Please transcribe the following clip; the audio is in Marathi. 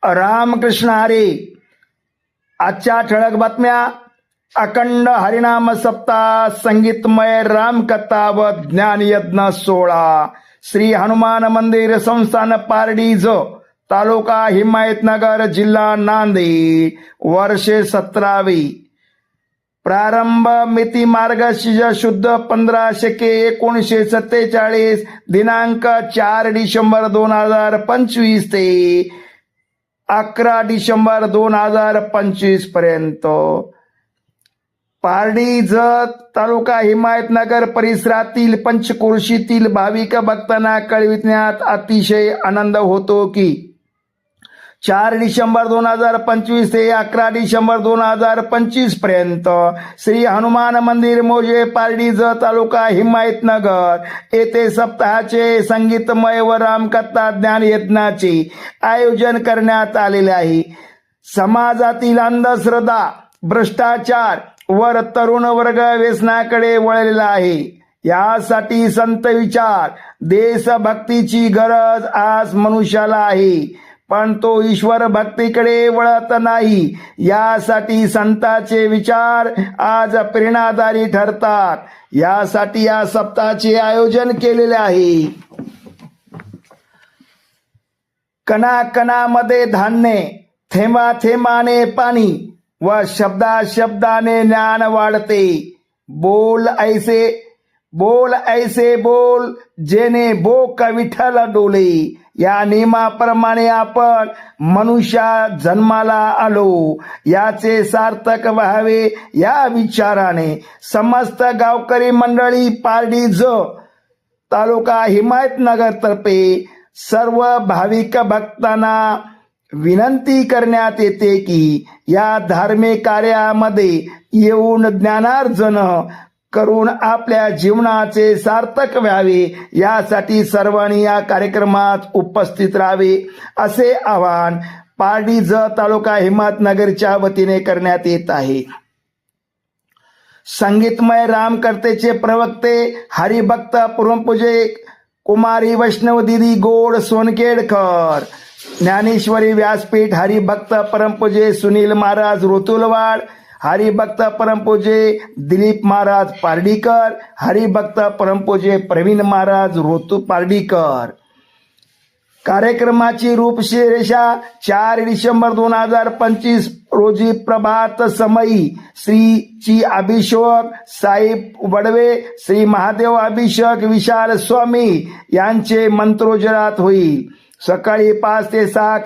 रामकृष्ण हरी. आजच्या ठळक बातम्या. अखंड हरिनाम सप्ताह, संगीतमय रामकथा व ज्ञानयज्ञ सोहळा. श्री हनुमान मंदिर संस्थान पारडीज, तालुका हिमायतनगर, जिल्हा नांदेड. वर्षे 17वी. प्रारंभ मिती मार्गशीर्ष शुद्ध 15/1947. दिनांक 4 डिसेंबर 2025 ते 11 डिसेंबर 2025 पर्यंत. पारडीज तालुका हिमायतनगर परिसरातील पंचक्रोशीतील भाविक भक्तांना कळविण्यात अतिशय आनंद होतो की 4 डिसेंबर 2025 ते 11 डिसेंबर 2025 पर्यंत श्री हनुमान मंदिर मोजे, पारडीज तालुका हिमायतनगर येथे सप्ताहाचे संगीतमय व रामकथा ज्ञान यज्ञाचे आयोजन करण्यात आलेले आहे. समाजातील अंधश्रद्धा, भ्रष्टाचार वर तरुण वर्ग व्यसनाकडे वळलेला आहे. यासाठी संत विचार, देशभक्तीची गरज आज मनुष्याला आहे, पण तो ईश्वर भक्तीकडे वळत नाही. यासाठी संतांचे विचार आज प्रेरणादायी ठरतात. यासाठी या सप्ताहाचे आयोजन केलेले आहे. कणाकणामध्ये धान्य, थेंबा थेंबाने पाणी व शब्दा शब्दाने ज्ञान वाढते. बोल ऐसे बोल जेने बोक विठ्ठल डोले. या नियमाप्रमाणे आपण मनुष्य जन्माला आलो याचे सार्थक व्हावे या विचाराने समस्त गावकरी मंडळी पारडीज तालुका हिमायतनगर तर्फे सर्व भाविक भक्तांना विनंती करण्यात येते की या धार्मिक कार्यामध्ये येऊन ज्ञानार्जन करून आपल्या जीवनाचे सार्थक व्हावे यासाठी सर्वांनी या कार्यक्रमात उपस्थित राहावे असे आवाहन पारडीज तालुका हिमायतनगरच्या वतीने करण्यात येत आहे. संगीतमय रामकथेचे प्रवक्ते हरिभक्त परमपूज्य कुमारी वैष्णव दिदी गोड सोनखेडकर. ज्ञानेश्वरी व्यासपीठ हरिभक्त परमपूज्य सुनील महाराज रोतुलवाड, हरिभक्त परमपूज्य दिलीप महाराज पारडीकर, हरिभक्त परमपूज्य प्रवीण महाराज रोतू पारडीकर. कार्यक्रमाची रूपरेषा 4 डिसेंबर 2025 रोजी प्रभात समयी श्रीची अभिषेक साहेब वडवे, श्री महादेव अभिषेक विशाल स्वामी यांचे मंत्रोच्चारात होईल. सकाळी 5 ते 6